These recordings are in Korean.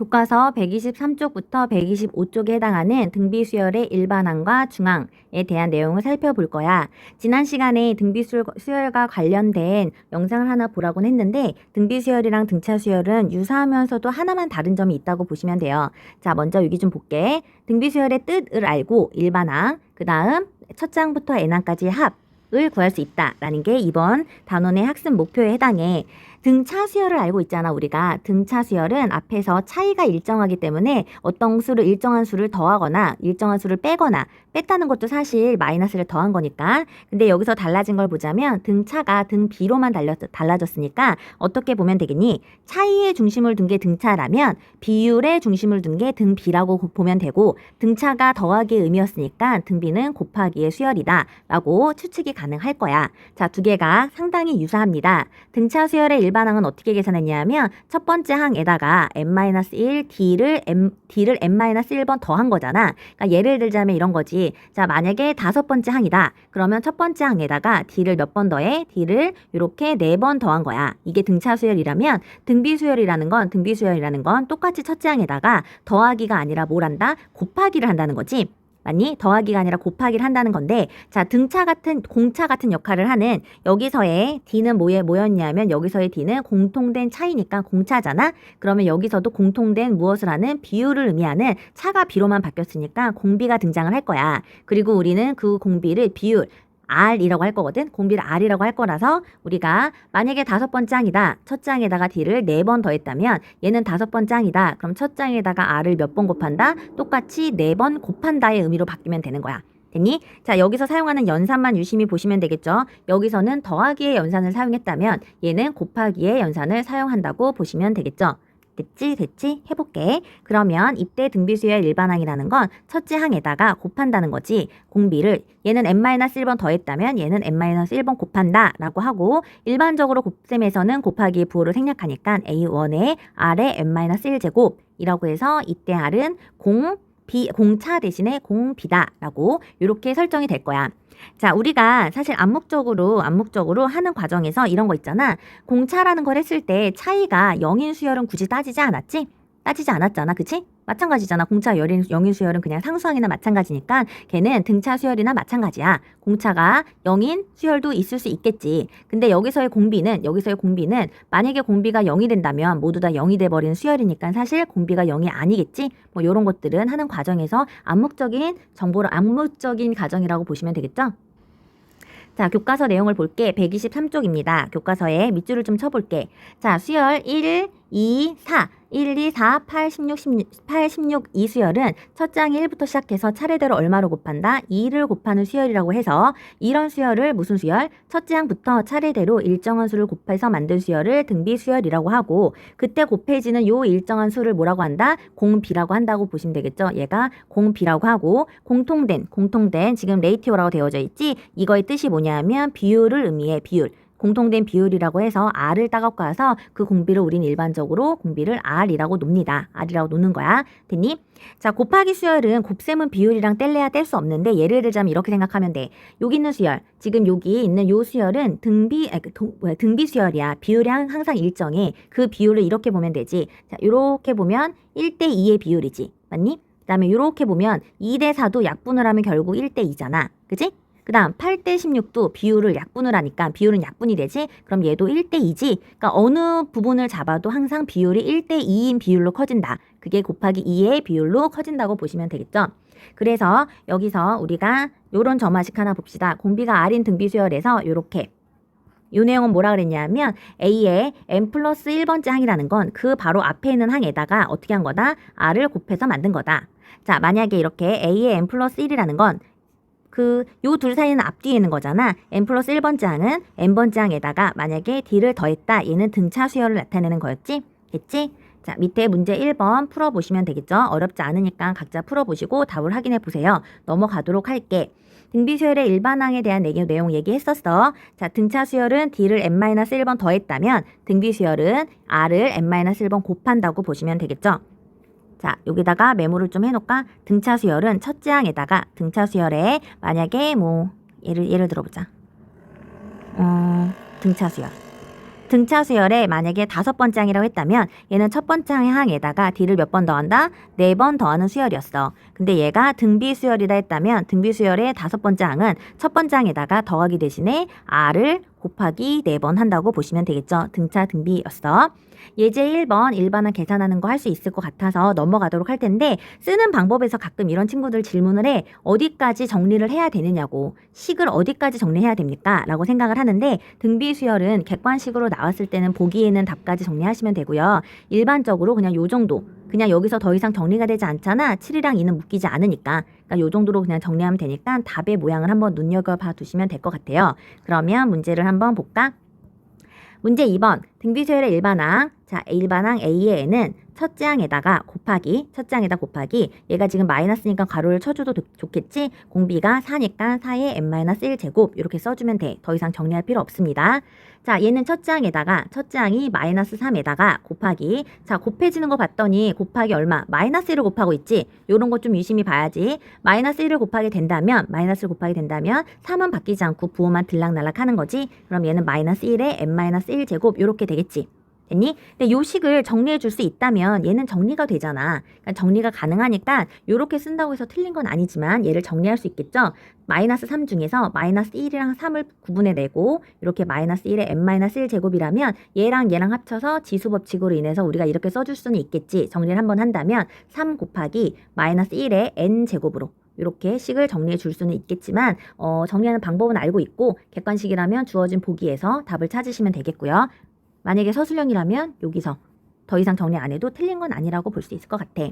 교과서 123쪽부터 125쪽에 해당하는 등비수열의 일반항과 중항에 대한 내용을 살펴볼 거야. 지난 시간에 등비수열과 관련된 영상을 하나 보라고 했는데 등비수열이랑 등차수열은 유사하면서도 하나만 다른 점이 있다고 보시면 돼요. 자, 먼저 여기 좀 볼게. 등비수열의 뜻을 알고 일반항, 그 다음 첫 장부터 n항까지의 합을 구할 수 있다라는 게 이번 단원의 학습 목표에 해당해. 등차수열을 알고 있잖아. 우리가 등차수열은 앞에서 차이가 일정하기 때문에 어떤 수를 일정한 수를 더하거나 일정한 수를 빼거나 뺐다는 것도 사실 마이너스를 더한 거니까. 근데 여기서 달라진 걸 보자면 등차가 등비로만 달라졌으니까 어떻게 보면 되겠니? 차이의 중심을 둔 게 등차라면 비율의 중심을 둔 게 등비라고 보면 되고, 등차가 더하기의 의미였으니까 등비는 곱하기의 수열이다 라고 추측이 가능할 거야. 자, 두 개가 상당히 유사합니다. 등차수열의 일반항은 어떻게 계산했냐면 첫 번째 항에다가 n-1 d를 n-1번 더한 거잖아. 그러니까 예를 들자면 이런 거지. 자, 만약에 다섯 번째 항이다. 그러면 첫 번째 항에다가 d를 몇 번 더해? d를 이렇게 4번 더한 거야. 이게 등차수열이라면 등비수열이라는 건 똑같이 첫째 항에다가 더하기가 아니라 뭘 한다? 곱하기를 한다는 거지. 맞니? 더하기가 아니라 곱하기를 한다는 건데, 자, 공차 같은 역할을 하는 여기서의 D는 뭐였냐면 여기서의 D는 공통된 차이니까 공차잖아? 그러면 여기서도 공통된 무엇을 하는 비율을 의미하는 차가 B로만 바뀌었으니까 공비가 등장을 할 거야. 그리고 우리는 그 공비를 비율, R이라고 할 거거든. 공비를 R이라고 할 거라서 우리가 만약에 다섯 번째 항이다. 첫 장에다가 D를 4번 더했다면 얘는 다섯 번째 항이다. 그럼 첫 장에다가 R을 몇 번 곱한다? 똑같이 4번 곱한다의 의미로 바뀌면 되는 거야. 됐니? 자, 여기서 사용하는 연산만 유심히 보시면 되겠죠. 여기서는 더하기의 연산을 사용했다면 얘는 곱하기의 연산을 사용한다고 보시면 되겠죠. 됐지? 해볼게. 그러면 이때 등비수열 일반항이라는 건 첫째 항에다가 곱한다는 거지. 공비를 얘는 n-1번 더했다면 얘는 n-1번 곱한다 라고 하고, 일반적으로 곱셈에서는 곱하기의 부호를 생략하니까 a1에 r의 n-1제곱이라고 해서 이때 r은 공차 대신에 공비다 라고 이렇게 설정이 될 거야. 자, 우리가 사실 암묵적으로 하는 과정에서 이런 거 있잖아. 공차라는 걸 했을 때 차이가 0인 수열은 굳이 따지지 않았잖아. 그치? 마찬가지잖아. 공차 0인 수열은 그냥 상수항이나 마찬가지니까 걔는 등차 수열이나 마찬가지야. 공차가 0인 수열도 있을 수 있겠지. 근데 여기서의 공비는 만약에 공비가 0이 된다면 모두 다 0이 돼버리는 수열이니까 사실 공비가 0이 아니겠지. 뭐 이런 것들은 하는 과정에서 암묵적인 과정이라고 보시면 되겠죠. 자, 교과서 내용을 볼게. 123쪽입니다. 교과서에 밑줄을 좀 쳐볼게. 자, 수열 1, 2, 4. 1, 2, 4, 8, 16, 2 수열은 첫 장 1부터 시작해서 차례대로 얼마로 곱한다? 2를 곱하는 수열이라고 해서 이런 수열을 무슨 수열? 첫 장부터 차례대로 일정한 수를 곱해서 만든 수열을 등비수열이라고 하고, 그때 곱해지는 요 일정한 수를 뭐라고 한다? 공비라고 한다고 보시면 되겠죠. 얘가 공비라고 하고, 공통된 지금 레이티오라고 되어져 있지? 이거의 뜻이 뭐냐면 비율을 의미해. 비율. 공통된 비율이라고 해서 R을 따갖고 와서 그 공비를 우린 일반적으로 공비를 R이라고 놉니다. R이라고 놓는 거야. 됐니? 자, 곱하기 수열은 곱셈은 비율이랑 뗄래야 뗄 수 없는데 예를 들자면 이렇게 생각하면 돼. 여기 있는 수열, 지금 여기 있는 요 수열은 등비 수열이야. 비율이 항상 일정해. 그 비율을 이렇게 보면 되지. 자, 요렇게 보면 1대2의 비율이지. 맞니? 그 다음에 요렇게 보면 2대4도 약분을 하면 결국 1대2잖아. 그치? 그 다음 8대 16도 비율을 약분을 하니까 비율은 약분이 되지? 그럼 얘도 1대2지? 그러니까 어느 부분을 잡아도 항상 비율이 1대2인 비율로 커진다. 그게 곱하기 2의 비율로 커진다고 보시면 되겠죠? 그래서 여기서 우리가 요런 점화식 하나 봅시다. 공비가 R인 등비수열에서 요렇게 요 내용은 뭐라 그랬냐면 A의 n 플러스 1번째 항이라는 건 그 바로 앞에 있는 항에다가 어떻게 한 거다? R을 곱해서 만든 거다. 자, 만약에 이렇게 A의 n 플러스 1이라는 건 요 둘 사이는 앞뒤에 있는 거잖아. n 플러스 1번째 항은 n번째 항에다가 만약에 d를 더했다. 얘는 등차 수열을 나타내는 거였지? 됐지? 자, 밑에 문제 1번 풀어보시면 되겠죠? 어렵지 않으니까 각자 풀어보시고 답을 확인해 보세요. 넘어가도록 할게. 등비수열의 일반항에 대한 내용 얘기했었어. 자, 등차 수열은 d를 n-1번 더했다면 등비수열은 r을 n-1번 곱한다고 보시면 되겠죠? 자, 여기다가 메모를 좀 해놓을까? 등차 수열은 첫째 항에다가 등차 수열에 만약에 뭐 예를 들어보자. 등차 수열. 등차 수열에 만약에 5번째 항이라고 했다면 얘는 첫 번째 항에다가 d를 몇 번 더한다? 4번 더하는 수열이었어. 근데 얘가 등비 수열이다 했다면 등비 수열의 5번째 항은 첫 번째 항에다가 더하기 대신에 r을 곱하기 4번 한다고 보시면 되겠죠. 등차 등비였어. 예제 1번 일반항 계산하는 거 할 수 있을 것 같아서 넘어가도록 할 텐데 쓰는 방법에서 가끔 이런 친구들 질문을 해. 어디까지 정리를 해야 되느냐고. 식을 어디까지 정리해야 됩니까? 라고 생각을 하는데 등비 수열은 객관식으로 나왔을 때는 보기에 있는 답까지 정리하시면 되고요. 일반적으로 그냥 요 정도. 그냥 여기서 더 이상 정리가 되지 않잖아. 7이랑 2는 묶이지 않으니까. 그러니까 요 정도로 그냥 정리하면 되니까 답의 모양을 한번 눈여겨봐 두시면 될 것 같아요. 그러면 문제를 한번 볼까? 문제 2번 등비수열의 일반항. 자, 일반항 A의 n은 첫째 항에다가 첫째 항에다 곱하기 얘가 지금 마이너스니까 가로를 쳐줘도 좋겠지. 공비가 4니까 4의 n-1제곱 이렇게 써주면 돼. 더 이상 정리할 필요 없습니다. 자, 얘는 첫째 항에다가 첫째 항이 마이너스 3에다가 곱하기 자, 곱해지는 거 봤더니 곱하기 얼마? 마이너스 1을 곱하고 있지. 요런 거 좀 유심히 봐야지. 마이너스 1을 곱하게 된다면 3은 바뀌지 않고 부호만 들락날락 하는 거지. 그럼 얘는 마이너스 1의 n-1제곱 요렇게 되겠지. 됐니? 근데 요 식을 정리해 줄 수 있다면 얘는 정리가 되잖아. 그러니까 정리가 가능하니까 요렇게 쓴다고 해서 틀린 건 아니지만 얘를 정리할 수 있겠죠? 마이너스 3 중에서 마이너스 1이랑 3을 구분해 내고 이렇게 마이너스 1의 n-1제곱이라면 얘랑 합쳐서 지수법칙으로 인해서 우리가 이렇게 써줄 수는 있겠지. 정리를 한번 한다면 3 곱하기 마이너스 1의 n제곱으로 이렇게 식을 정리해 줄 수는 있겠지만 정리하는 방법은 알고 있고 객관식이라면 주어진 보기에서 답을 찾으시면 되겠고요. 만약에 서술형이라면 여기서 더 이상 정리 안 해도 틀린 건 아니라고 볼 수 있을 것 같아.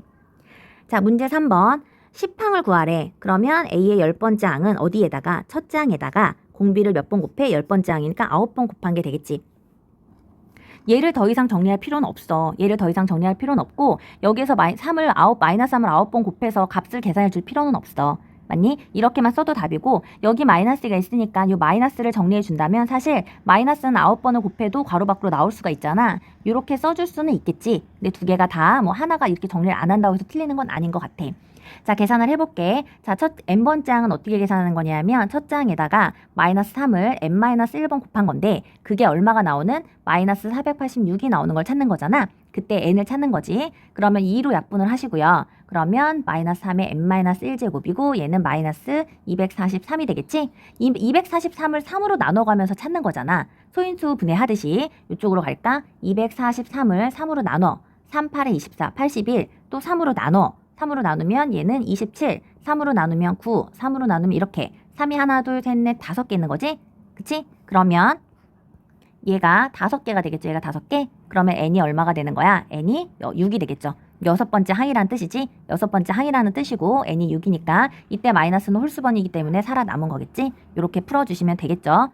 자, 문제 3번. 10항을 구하래. 그러면 A의 10번째 항은 어디에다가? 첫째 항에다가 공비를 몇 번 곱해? 10번째 항이니까 9번 곱한 게 되겠지. 얘를 더 이상 정리할 필요는 없어. 얘를 더 이상 정리할 필요는 없고 여기에서 마이너스 3을 9번 곱해서 값을 계산해 줄 필요는 없어. 맞니? 이렇게만 써도 답이고 여기 마이너스가 있으니까 이 마이너스를 정리해 준다면 사실 마이너스는 9번을 곱해도 괄호 밖으로 나올 수가 있잖아. 이렇게 써줄 수는 있겠지. 근데 두 개가 다 뭐 하나가 이렇게 정리를 안 한다고 해서 틀리는 건 아닌 것 같아. 자, 계산을 해볼게. 자, n번째 항은 어떻게 계산하는 거냐면 첫째 항에다가 마이너스 3을 n-1번 곱한 건데 그게 얼마가 나오는? 마이너스 486이 나오는 걸 찾는 거잖아. 그때 n을 찾는 거지. 그러면 2로 약분을 하시고요. 그러면 마이너스 3의 n-1제곱이고 얘는 마이너스 243이 되겠지? 243을 3으로 나눠가면서 찾는 거잖아. 소인수 분해하듯이 이쪽으로 갈까? 243을 3으로 나눠. 3, 8에 24, 81. 또 3으로 나눠. 3으로 나누면 얘는 27, 3으로 나누면 9, 3으로 나누면 이렇게 3이 하나, 둘, 셋, 넷, 5개 있는 거지? 그치? 그러면 얘가 5개가 되겠죠? 얘가 5개? 그러면 n이 얼마가 되는 거야? n이 6이 되겠죠? 6번째 항이라는 뜻이지? 6번째 항이라는 뜻이고 n이 6이니까 이때 마이너스는 홀수번이기 때문에 살아남은 거겠지? 이렇게 풀어주시면 되겠죠?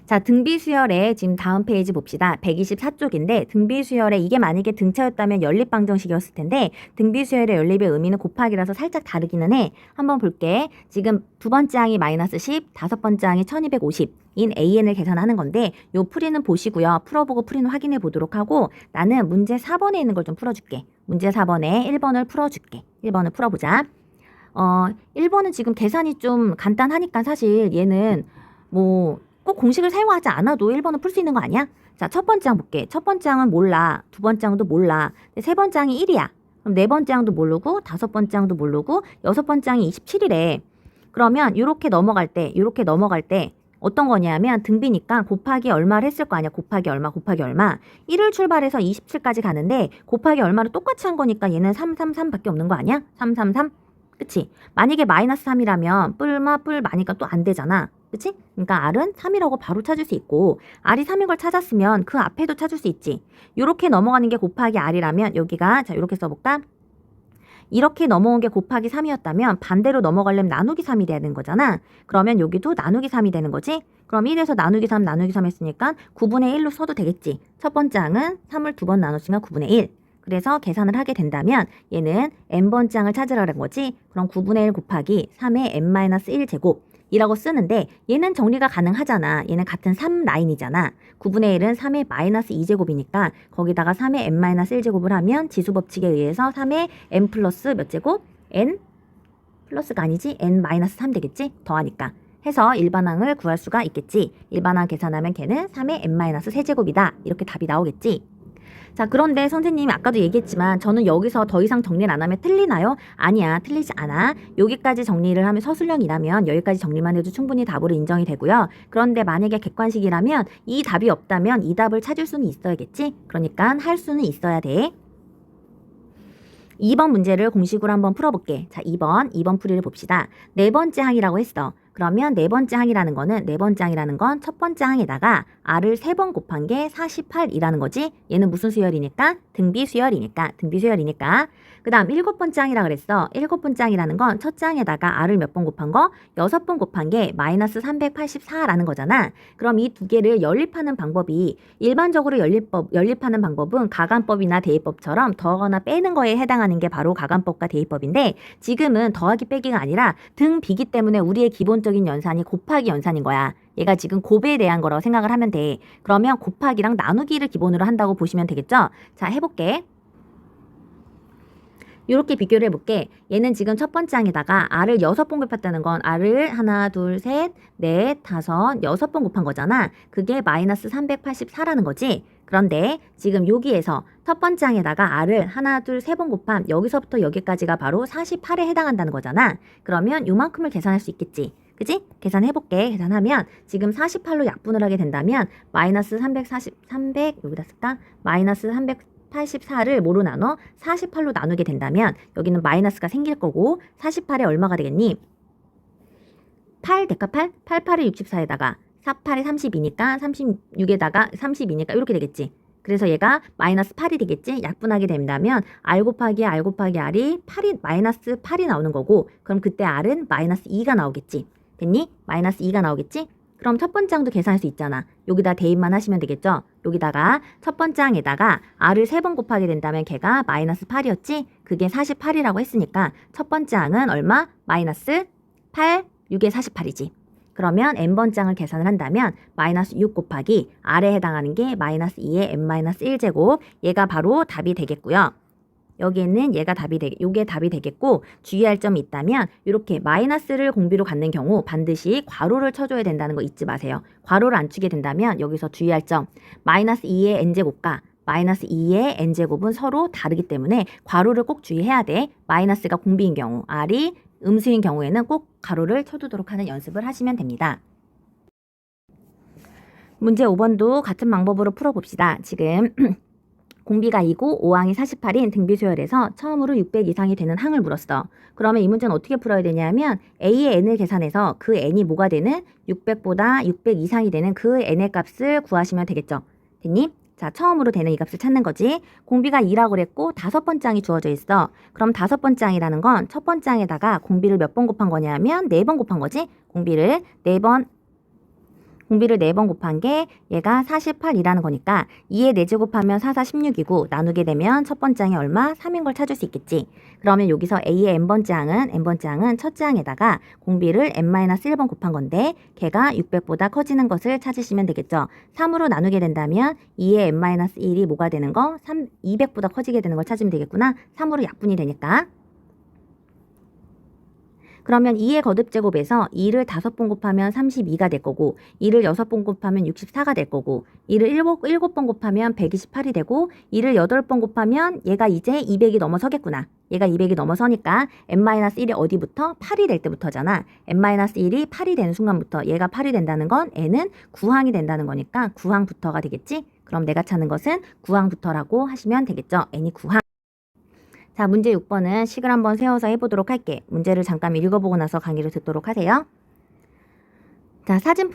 자, 등비수열의 지금 다음 페이지 봅시다. 124쪽인데 등비수열의 이게 만약에 등차였다면 연립방정식이었을 텐데 등비수열의 연립의 의미는 곱하기라서 살짝 다르기는 해. 한번 볼게. 지금 두 번째 항이 마이너스 10, 다섯 번째 항이 1250인 AN을 계산하는 건데 요 풀이는 보시고요. 풀어보고 풀이는 확인해 보도록 하고 나는 문제 4번에 있는 걸 좀 풀어줄게. 문제 4번에 1번을 풀어줄게. 1번을 풀어보자. 1번은 지금 계산이 좀 간단하니까 사실 얘는 꼭 공식을 사용하지 않아도 1번은 풀 수 있는 거 아니야? 자, 첫 번째 항 볼게. 첫 번째 항은 몰라. 두 번째 항도 몰라. 세 번째 항이 1이야. 그럼 네 번째 항도 모르고 다섯 번째 항도 모르고 여섯 번째 항이 27이래. 그러면 이렇게 넘어갈 때 어떤 거냐면 등비니까 곱하기 얼마를 했을 거 아니야. 곱하기 얼마. 1을 출발해서 27까지 가는데 곱하기 얼마를 똑같이 한 거니까 얘는 333밖에 없는 거 아니야? 333? 그치? 만약에 마이너스 3이라면 뿔 많으니까 또 안 되잖아. 그치? 그러니까 R은 3이라고 바로 찾을 수 있고 R이 3인 걸 찾았으면 그 앞에도 찾을 수 있지. 이렇게 넘어가는 게 곱하기 R이라면 여기가 자 이렇게 써볼까? 이렇게 넘어온 게 곱하기 3이었다면 반대로 넘어가려면 나누기 3이 돼야 되는 거잖아. 그러면 여기도 나누기 3이 되는 거지. 그럼 1에서 나누기 3 했으니까 9분의 1로 써도 되겠지. 첫 번째 항은 3을 두 번 나눴으니까 9분의 1. 그래서 계산을 하게 된다면 얘는 n번째 항을 찾으라는 거지. 그럼 9분의 1 곱하기 3의 n-1제곱 이라고 쓰는데 얘는 정리가 가능하잖아. 얘는 같은 3 라인이잖아. 9분의 1은 3의 마이너스 2제곱이니까 거기다가 3의 n-1제곱을 하면 지수법칙에 의해서 3의 n 플러스 몇 제곱? n 플러스가 아니지? n 마이너스 3 되겠지? 더하니까. 해서 일반항을 구할 수가 있겠지. 일반항 계산하면 걔는 3의 n-세제곱이다. 이렇게 답이 나오겠지. 자, 그런데 선생님이 아까도 얘기했지만 저는 여기서 더 이상 정리를 안 하면 틀리나요? 아니야, 틀리지 않아. 여기까지 정리를 하면 서술형이라면 여기까지 정리만 해도 충분히 답으로 인정이 되고요. 그런데 만약에 객관식이라면 이 답이 없다면 이 답을 찾을 수는 있어야겠지? 그러니까 할 수는 있어야 돼. 2번 문제를 공식으로 한번 풀어볼게. 자, 2번 풀이를 봅시다. 네 번째 항이라고 했어. 그러면 네 번째 항이라는 건 첫 번째 항에다가 r을 3번 곱한 게 48이라는 거지. 얘는 무슨 수열이니까? 등비 수열이니까. 그 다음 7번째 항이라 그랬어. 7번째 항이라는 건 첫째 항에다가 r을 몇 번 곱한 거? 6번 곱한 게 마이너스 384라는 거잖아. 그럼 이 두 개를 연립하는 방법이 일반적으로 연립하는 방법은 가간법이나 대입법처럼 더하거나 빼는 거에 해당하는 게 바로 가간법과 대입법인데 지금은 더하기 빼기가 아니라 등비기 때문에 우리의 기본적인 연산이 곱하기 연산인 거야. 얘가 지금 곱에 대한 거라고 생각을 하면 돼. 그러면 곱하기랑 나누기를 기본으로 한다고 보시면 되겠죠? 자, 해볼게. 이렇게 비교를 해볼게. 얘는 지금 첫 번째 항에다가 r을 6번 곱했다는 건 r을 하나, 둘, 셋, 넷, 다섯, 6번 곱한 거잖아. 그게 마이너스 384라는 거지. 그런데 지금 여기에서 첫 번째 항에다가 r을 하나, 둘, 세 번 곱함 여기서부터 여기까지가 바로 48에 해당한다는 거잖아. 그러면 요만큼을 계산할 수 있겠지. 그지? 계산해볼게. 계산하면 지금 48로 약분을 하게 된다면 마이너스 300 여기다 쓸까? 마이너스 384를 뭐로 나눠? 48로 나누게 된다면 여기는 마이너스가 생길 거고 48에 얼마가 되겠니? 8 대카 8? 88이 64에다가 48이 32니까 36에다가 32니까 이렇게 되겠지. 그래서 얘가 마이너스 8이 되겠지. 약분하게 된다면 r 곱하기 r이 8이 마이너스 8이 나오는 거고 그럼 그때 r은 마이너스 2가 나오겠지. 됐니? 마이너스 2가 나오겠지? 그럼 첫 번째 항도 계산할 수 있잖아. 여기다 대입만 하시면 되겠죠? 여기다가 첫 번째 항에다가 r을 3번 곱하게 된다면 걔가 마이너스 8이었지? 그게 48이라고 했으니까 첫 번째 항은 얼마? 마이너스 8, 6에 48이지. 그러면 n번째 항을 계산을 한다면 마이너스 6 곱하기 r에 해당하는 게 마이너스 2의 n-1제곱 얘가 바로 답이 되겠고요. 여기에는 요게 답이 되겠고 주의할 점이 있다면 이렇게 마이너스를 공비로 갖는 경우 반드시 괄호를 쳐줘야 된다는 거 잊지 마세요. 괄호를 안 치게 된다면 여기서 주의할 점 마이너스 2의 n제곱과 마이너스 2의 n제곱은 서로 다르기 때문에 괄호를 꼭 주의해야 돼. 마이너스가 공비인 경우 r이 음수인 경우에는 꼭 괄호를 쳐두도록 하는 연습을 하시면 됩니다. 문제 5번도 같은 방법으로 풀어봅시다. 지금 공비가 2고 5항이 48인 등비수열에서 처음으로 600 이상이 되는 항을 물었어. 그러면 이 문제는 어떻게 풀어야 되냐면 A의 n을 계산해서 그 n이 뭐가 되는 600보다 600 이상이 되는 그 n의 값을 구하시면 되겠죠. 됐니? 자, 처음으로 되는 이 값을 찾는 거지. 공비가 2라고 그랬고 5번째 항이 주어져 있어. 그럼 5번째 항이라는 건 첫 번째 항에다가 공비를 몇 번 곱한 거냐면 4번 곱한 거지. 공비를 4번 곱한 게 얘가 48이라는 거니까 2에 4제 곱하면 4, 4, 16이고 나누게 되면 첫 번째 항이 얼마? 3인 걸 찾을 수 있겠지. 그러면 여기서 A의 n번째 항은 첫째 항에다가 공비를 n-1번 곱한 건데 걔가 600보다 커지는 것을 찾으시면 되겠죠. 3으로 나누게 된다면 2의 n-1이 뭐가 되는 거? 200보다 커지게 되는 걸 찾으면 되겠구나. 3으로 약분이 되니까. 그러면 2의 거듭제곱에서 2를 5번 곱하면 32가 될 거고 2를 6번 곱하면 64가 될 거고 2를 7번 곱하면 128이 되고 2를 8번 곱하면 얘가 이제 200이 넘어서겠구나. 얘가 200이 넘어서니까 n-1이 어디부터? 8이 될 때부터잖아. n-1이 8이 되는 순간부터 얘가 8이 된다는 건 n은 9항이 된다는 거니까 9항부터가 되겠지? 그럼 내가 찾는 것은 9항부터라고 하시면 되겠죠. n이 9항. 자, 문제 6번은 식을 한번 세워서 해보도록 할게. 문제를 잠깐 읽어보고 나서 강의를 듣도록 하세요. 자, 사진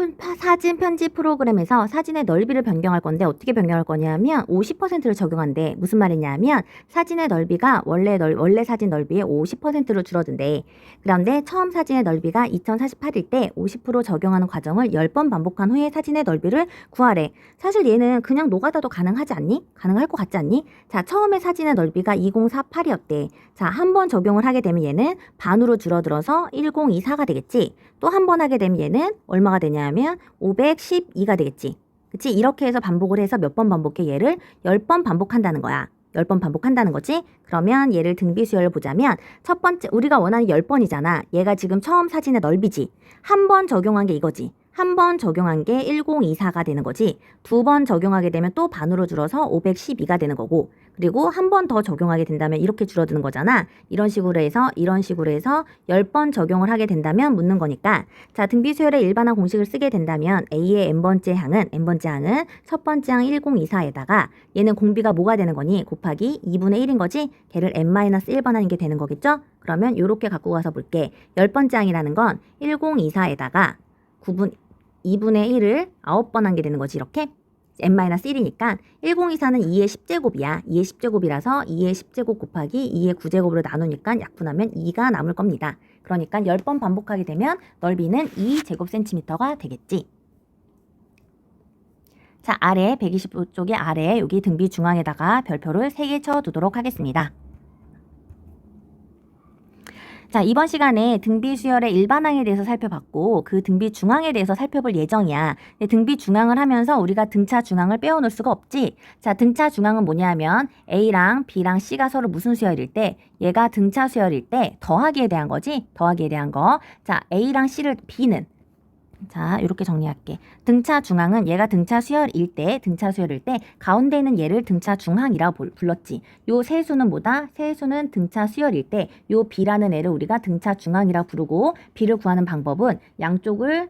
편집 프로그램에서 사진의 넓이를 변경할 건데 어떻게 변경할 거냐면 50%를 적용한대. 무슨 말이냐면 사진의 넓이가 원래 사진 넓이의 50%로 줄어든대. 그런데 처음 사진의 넓이가 2048일 때 50% 적용하는 과정을 10번 반복한 후에 사진의 넓이를 구하래. 사실 얘는 그냥 노가다도 가능하지 않니? 가능할 것 같지 않니? 자, 처음에 사진의 넓이가 2048이었대. 자, 한 번 적용을 하게 되면 얘는 반으로 줄어들어서 1024가 되겠지. 또 한 번 하게 되면 얘는 얼마가 되냐면 512가 되겠지. 그치? 이렇게 해서 반복을 해서 몇 번 반복해? 얘를 10번 반복한다는 거야. 10번 반복한다는 거지. 그러면 얘를 등비수열을 보자면 첫 번째 우리가 원하는 10번이잖아. 얘가 지금 처음 사진의 넓이지. 한 번 적용한 게 이거지. 한 번 적용한 게 1024가 되는 거지. 두 번 적용하게 되면 또 반으로 줄어서 512가 되는 거고, 그리고 한 번 더 적용하게 된다면 이렇게 줄어드는 거잖아. 이런 식으로 해서 10번 적용을 하게 된다면 묻는 거니까, 자, 등비수열의 일반화 공식을 쓰게 된다면 A의 n번째 항은 첫 번째 항 1024에다가 얘는 공비가 뭐가 되는 거니? 곱하기 2분의 1인 거지? 걔를 n-1번 하는 게 되는 거겠죠? 그러면 이렇게 갖고 가서 볼게. 10번째 항이라는 건 1024에다가 2분의 1을 9번 한 게 되는 거지. 이렇게 n-1이니까 1024는 2의 10제곱이야. 2의 10제곱이라서 2의 10제곱 곱하기 2의 9제곱으로 나누니까 약분하면 2가 남을 겁니다. 그러니까 10번 반복하게 되면 넓이는 2제곱센티미터가 되겠지. 자, 아래 125쪽의 아래 여기 등비 중앙에다가 별표를 3개 쳐두도록 하겠습니다. 자, 이번 시간에 등비 수열의 일반항에 대해서 살펴봤고 그 등비 중앙에 대해서 살펴볼 예정이야. 근데 등비 중앙을 하면서 우리가 등차 중앙을 빼어놓을 수가 없지. 자, 등차 중앙은 뭐냐면 A랑 B랑 C가 서로 무슨 수열일 때, 얘가 등차 수열일 때 더하기에 대한 거지. 더하기에 대한 거. 자, A랑 B는 자, 이렇게 정리할게. 등차 중앙은 얘가 등차 수열일 때 가운데 있는 얘를 등차 중항이라고 불렀지. 요 세수는 뭐다? 세수는 등차 수열일 때 요 B라는 애를 우리가 등차 중항이라고 부르고, B를 구하는 방법은 양쪽을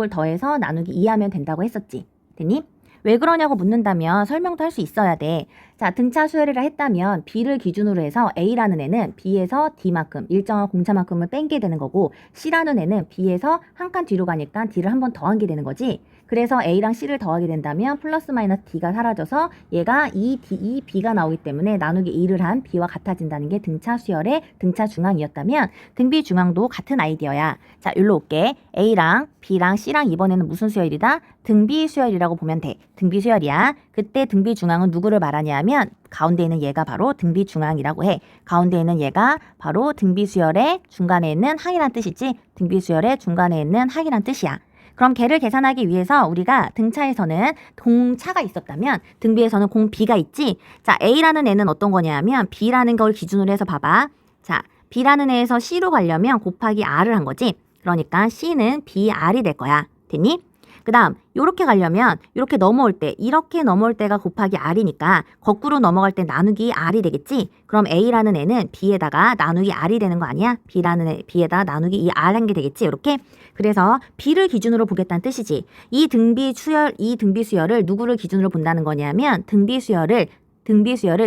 더해서 나누기 2하면 된다고 했었지. 됐니? 왜 그러냐고 묻는다면 설명도 할 수 있어야 돼. 자, 등차 수열이라 했다면 B를 기준으로 해서 A라는 애는 B에서 D만큼 일정한 공차만큼을 뺀게 되는 거고, C라는 애는 B에서 한 칸 뒤로 가니까 D를 한 번 더한 게 되는 거지. 그래서 A랑 C를 더하게 된다면 플러스 마이너스 D가 사라져서 얘가 이 B가 나오기 때문에 나누기 2를 한 B와 같아진다는 게 등차 수열의 등차 중앙이었다면 등비 중앙도 같은 아이디어야. 자, 여기로 올게. A랑 B랑 C랑 이번에는 무슨 수열이다? 등비 수열이라고 보면 돼. 등비 수열이야. 그때 등비 중앙은 누구를 말하냐면 가운데 있는 얘가 바로 등비 중앙이라고 해. 가운데 있는 얘가 바로 등비 수열의 중간에 있는 항이란 뜻이지. 등비 수열의 중간에 있는 항이란 뜻이야. 그럼 걔를 계산하기 위해서 우리가 등차에서는 공차가 있었다면 등비에서는 공 B가 있지. 자, A라는 애는 어떤 거냐면 B라는 걸 기준으로 해서 봐봐. 자, B라는 애에서 C로 가려면 곱하기 R을 한 거지. 그러니까 C는 BR이 될 거야. 됐니? 그 다음 이렇게 가려면 이렇게 넘어올 때가 곱하기 R이니까 거꾸로 넘어갈 때 나누기 R이 되겠지. 그럼 A라는 애는 B에다가 나누기 R이 되는 거 아니야? B라는 애 B에다 나누기 이 R 한 게 되겠지. 이렇게. 그래서 B를 기준으로 보겠다는 뜻이지. 이 등비 수열을 누구를 기준으로 본다는 거냐면 등비 수열을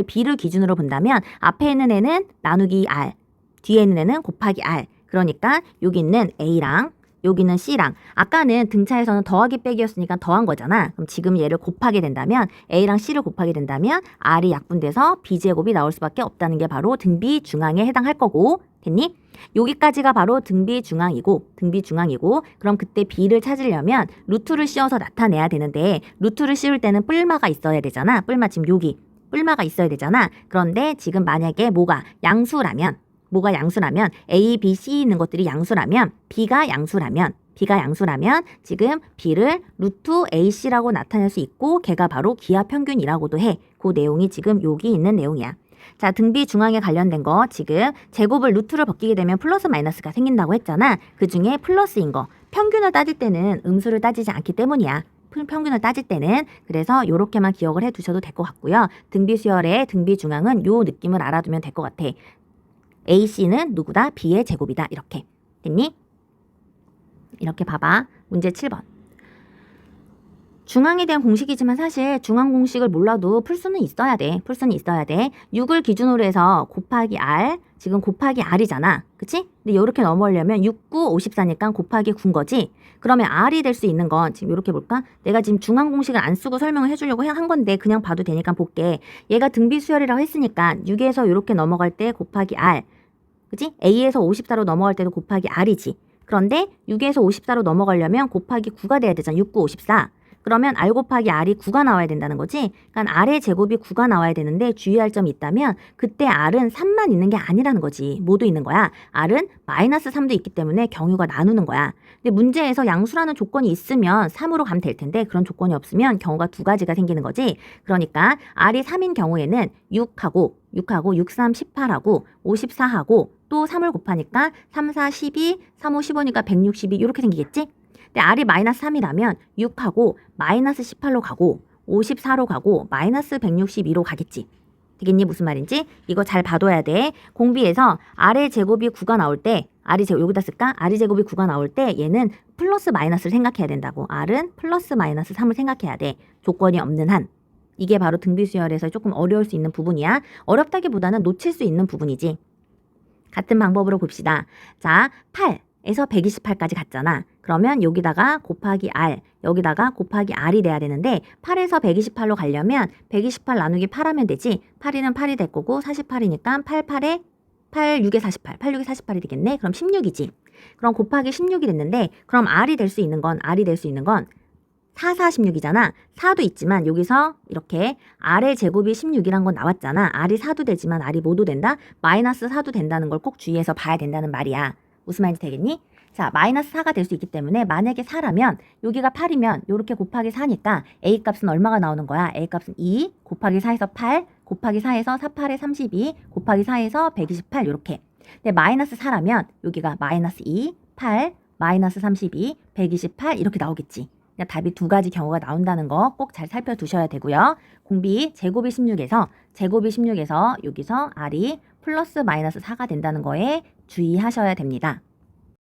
B를 기준으로 본다면 앞에 있는 애는 나누기 R, 뒤에 있는 애는 곱하기 R. 그러니까 여기 있는 A랑 여기는 C랑, 아까는 등차에서는 더하기 빼기였으니까 더한 거잖아. 그럼 지금 얘를 곱하게 된다면 A랑 C를 곱하게 된다면 R이 약분돼서 B제곱이 나올 수밖에 없다는 게 바로 등비 중앙에 해당할 거고. 됐니? 여기까지가 바로 등비 중앙이고 그럼 그때 B를 찾으려면 루트를 씌워서 나타내야 되는데 루트를 씌울 때는 뿔마가 있어야 되잖아. 뿔마 지금 여기 뿔마가 있어야 되잖아. 그런데 지금 만약에 뭐가 양수라면 A, B, C 있는 것들이 양수라면 B가 양수라면 지금 B를 루트 AC라고 나타낼 수 있고 걔가 바로 기하평균이라고도 해. 그 내용이 지금 여기 있는 내용이야. 자, 등비 중앙에 관련된 거 지금 제곱을 루트를 벗기게 되면 플러스 마이너스가 생긴다고 했잖아. 그 중에 플러스인 거. 평균을 따질 때는 음수를 따지지 않기 때문이야. 평균을 따질 때는. 그래서 이렇게만 기억을 해두셔도 될 것 같고요. 등비 수열의 등비 중앙은 요 느낌을 알아두면 될 것 같아. AC는 누구다? B의 제곱이다. 이렇게. 됐니? 이렇게 봐봐. 문제 7번. 중앙에 대한 공식이지만 사실 중앙 공식을 몰라도 풀 수는 있어야 돼. 6을 기준으로 해서 곱하기 R, 지금 곱하기 R이잖아. 그치? 근데 이렇게 넘어오려면 6, 9, 54니까 곱하기 9인 거지. 그러면 R이 될 수 있는 건 지금 이렇게 볼까? 내가 지금 중앙 공식을 안 쓰고 설명을 해주려고 한 건데 그냥 봐도 되니까 볼게. 얘가 등비 수열이라고 했으니까 6에서 이렇게 넘어갈 때 곱하기 R. 그치? A에서 54로 넘어갈 때도 곱하기 R이지. 그런데 6에서 54로 넘어가려면 곱하기 9가 돼야 되잖아. 6, 9, 54. 그러면 r 곱하기 r이 9가 나와야 된다는 거지. 그러니까 r의 제곱이 9가 나와야 되는데 주의할 점이 있다면 그때 r은 3만 있는 게 아니라는 거지. 모두 있는 거야. r은 마이너스 3도 있기 때문에 경유가 나누는 거야. 근데 문제에서 양수라는 조건이 있으면 3으로 가면 될 텐데 그런 조건이 없으면 경우가 두 가지가 생기는 거지. 그러니까 r이 3인 경우에는 6하고 6, 3, 18하고 54하고 또 3을 곱하니까 3, 4, 12, 3, 5, 15니까 162 이렇게 생기겠지? 근데 r이 마이너스 3이라면 6하고 마이너스 18로 가고 54로 가고 마이너스 162로 가겠지. 되겠니? 무슨 말인지? 이거 잘 봐둬야 돼. 공비에서 r의 제곱이 9가 나올 때 r이 제곱 여기다 쓸까? r이 제곱이 9가 나올 때 얘는 플러스 마이너스를 생각해야 된다고. r은 플러스 마이너스 3을 생각해야 돼. 조건이 없는 한. 이게 바로 등비수열에서 조금 어려울 수 있는 부분이야. 어렵다기보다는 놓칠 수 있는 부분이지. 같은 방법으로 봅시다. 자, 8에서 128까지 갔잖아. 그러면 여기다가 곱하기 r, 여기다가 곱하기 r이 돼야 되는데 8에서 128로 가려면 128 나누기 8 하면 되지. 8이는 8이 될 거고 48이니까 8, 8에 8, 6에 48, 8, 6에 48이 되겠네. 그럼 16이지. 그럼 곱하기 16이 됐는데 그럼 r이 될 수 있는 건 4, 4, 16이잖아. 4도 있지만 여기서 이렇게 r의 제곱이 16이란 건 나왔잖아. r이 4도 되지만 r이 뭐도 된다? 마이너스 4도 된다는 걸 꼭 주의해서 봐야 된다는 말이야. 무슨 말인지 되겠니? 자, 마이너스 4가 될 수 있기 때문에 만약에 4라면 여기가 8이면 이렇게 곱하기 4니까 a 값은 얼마가 나오는 거야? a 값은 2 곱하기 4에서 8 곱하기 4에서 4, 8에 32 곱하기 4에서 128 이렇게. 근데 마이너스 4라면 여기가 마이너스 2, 8, 마이너스 32, 128 이렇게 나오겠지. 그러니까 답이 두 가지 경우가 나온다는 거 꼭 잘 살펴두셔야 되고요. 공비 제곱이 16에서 여기서 r이 플러스 마이너스 4가 된다는 거에 주의하셔야 됩니다.